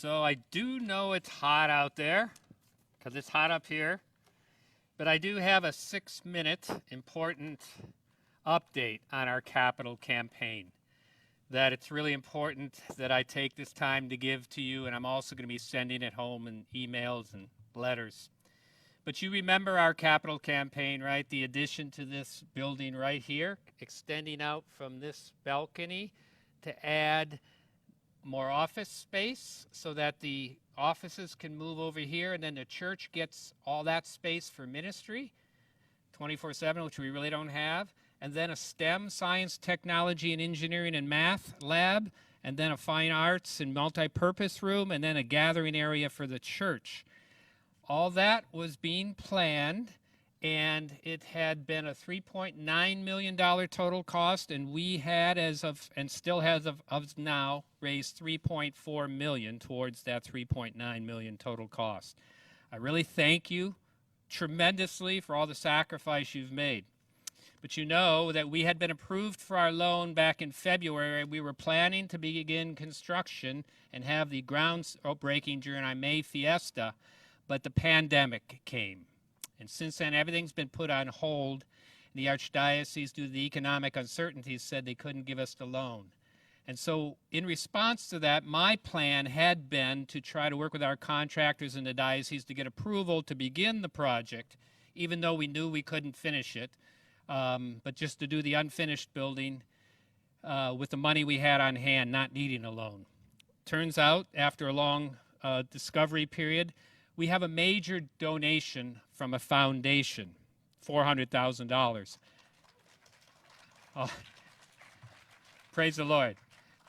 So I do know it's hot out there because it's hot up here, but I do have a 6-minute important update on our capital campaign that it's really important that I take this time to give to you, and I'm also going to be sending it home in emails and letters. But you remember our capital campaign, right? The addition to this building right here, extending out from this balcony to add more office space so that the offices can move over here, and then the church gets all that space for ministry 24/7, which we really don't have, and then a STEM, science, technology, and engineering and math lab, and then a fine arts and multi-purpose room, and then a gathering area for the church. All that was being planned, and it had been a $3.9 million total cost, and we had, as of, and still has of now, raised $3.4 million towards that $3.9 million total cost. I really thank you tremendously for all the sacrifice you've made. But you know that we had been approved for our loan back in February. We were planning to begin construction and have the groundbreaking during our May fiesta, but the pandemic came. And since then, everything's been put on hold. The Archdiocese, due to the economic uncertainties, said they couldn't give us the loan. And so in response to that, my plan had been to try to work with our contractors in the diocese to get approval to begin the project, even though we knew we couldn't finish it, but just to do the unfinished building with the money we had on hand, not needing a loan. Turns out, after a long discovery period, we have a major donation from a foundation, $400,000. Oh, praise the Lord.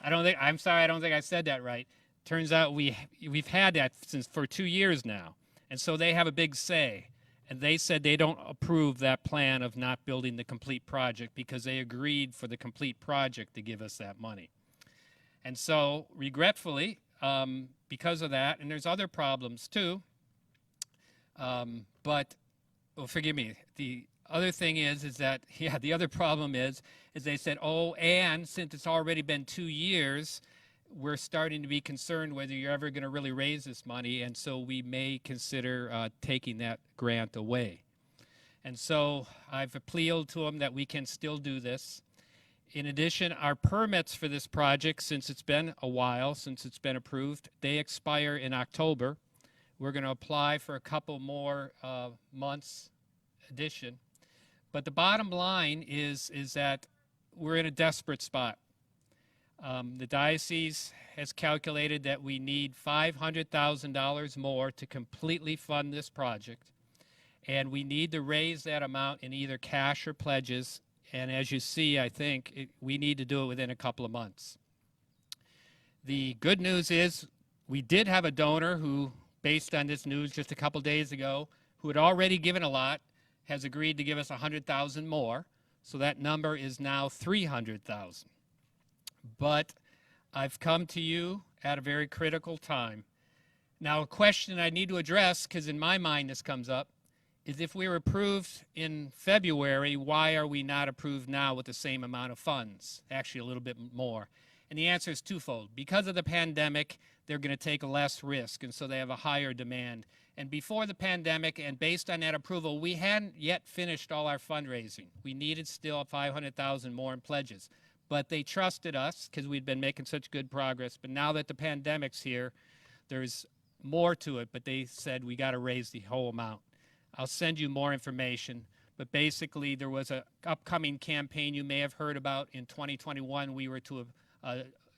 I'm sorry, I don't think I said that right. Turns out we've had that for 2 years now. And so they have a big say. And they said they don't approve that plan of not building the complete project because they agreed for the complete project to give us that money. And so, regretfully, because of that, and there's other problems too, but, well, forgive me, the other thing is that, yeah, the other problem is they said, oh, and since it's already been 2 years, we're starting to be concerned whether you're ever going to really raise this money, and so we may consider taking that grant away. And so I've appealed to them that we can still do this. In addition, our permits for this project, since it's been a while since it's been approved, they expire in October. We're going to apply for a couple more months addition. But the bottom line is that we're in a desperate spot. The diocese has calculated that we need $500,000 more to completely fund this project, and we need to raise that amount in either cash or pledges. And as you see, I think we need to do it within a couple of months. The good news is we did have a donor who, based on this news just a couple days ago, who had already given a lot, has agreed to give us $100,000 more. So that number is now $300,000. But I've come to you at a very critical time. Now, a question I need to address, because in my mind this comes up, is if we were approved in February, why are we not approved now with the same amount of funds? Actually, a little bit more. And the answer is twofold. Because of the pandemic, they're going to take less risk, and so they have a higher demand. And before the pandemic, and based on that approval, we hadn't yet finished all our fundraising. We needed still $500,000 more in pledges. But they trusted us because we'd been making such good progress. But now that the pandemic's here, there's more to it. But they said we got to raise the whole amount. I'll send you more information. But basically, there was an upcoming campaign you may have heard about in 2021 we were to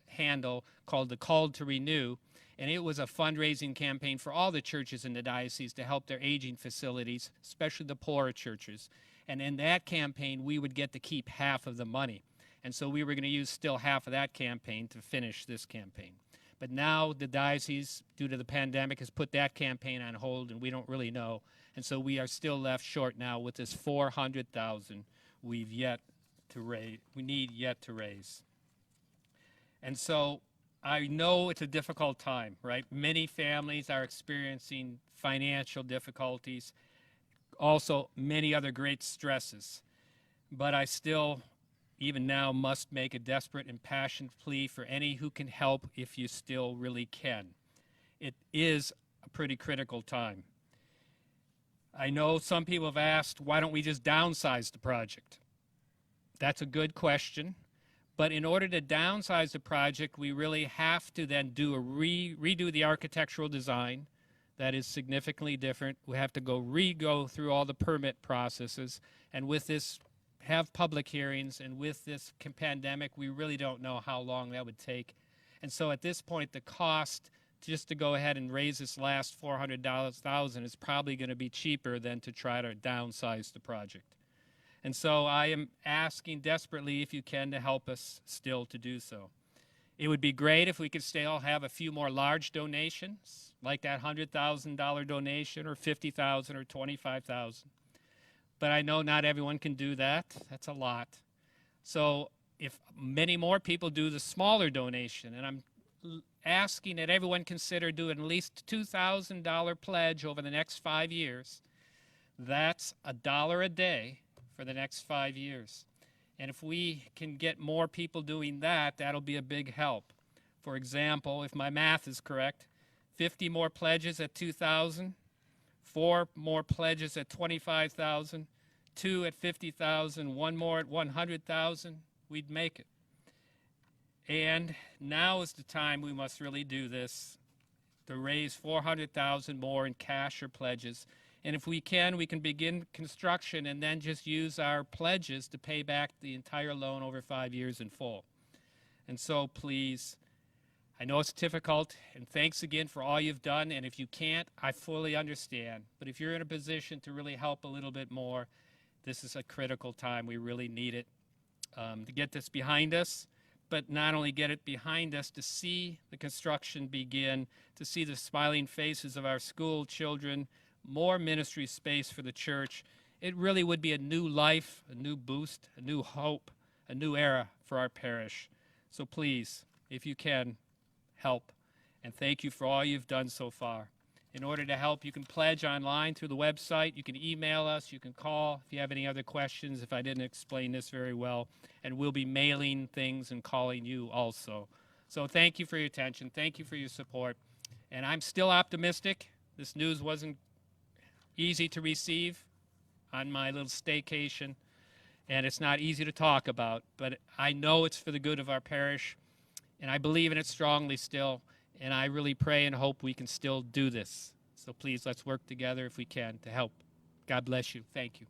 handle called the Call to Renew. And it was a fundraising campaign for all the churches in the diocese to help their aging facilities, especially the poorer churches. And in that campaign, we would get to keep half of the money. And so we were going to use still half of that campaign to finish this campaign. But now the diocese, due to the pandemic, has put that campaign on hold, and we don't really know. And so we are still left short now with this $400,000 we need yet to raise. And so I know it's a difficult time, right? Many families are experiencing financial difficulties, also many other great stresses. But I still, even now, must make a desperate, impassioned plea for any who can help if you still really can. it is a pretty critical time. I know some people have asked, why don't we just downsize the project? That's a good question. But in order to downsize the project, we really have to then redo the architectural design. That is significantly different. We have to go through all the permit processes. And with this, have public hearings. And with this pandemic, we really don't know how long that would take. And so at this point, the cost just to go ahead and raise this last $400,000 is probably going to be cheaper than to try to downsize the project. And so I am asking desperately if you can to help us still to do so. It would be great if we could still have a few more large donations, like that $100,000 donation or $50,000 or $25,000. But I know not everyone can do that. That's a lot. So if many more people do the smaller donation, and I'm asking that everyone consider doing at least $2,000 pledge over the next 5 years, that's $1 a day for the next 5 years. And if we can get more people doing that, that'll be a big help. For example, if my math is correct, 50 more pledges at $2,000, 4 more pledges at $25,000, 2 at $50,000, 1 more at $100,000, we'd make it. And now is the time we must really do this, to raise $400,000 more in cash or pledges. And if we can begin construction and then just use our pledges to pay back the entire loan over 5 years in full. And so please, I know it's difficult, and thanks again for all you've done. And if you can't, I fully understand. But if you're in a position to really help a little bit more, this is a critical time. We really need it to get this behind us. But not only get it behind us, to see the construction begin, to see the smiling faces of our school children, more ministry space for the church. It really would be a new life, a new boost, a new hope, a new era for our parish. So please, if you can, help. And thank you for all you've done so far. In order to help, you can pledge online through the website. You can email us. You can call if you have any other questions, if I didn't explain this very well. And we'll be mailing things and calling you also. So thank you for your attention. Thank you for your support. And I'm still optimistic. This news wasn't easy to receive on my little staycation, and it's not easy to talk about. But I know it's for the good of our parish, and I believe in it strongly still. And I really pray and hope we can still do this. So please, let's work together if we can to help. God bless you. Thank you.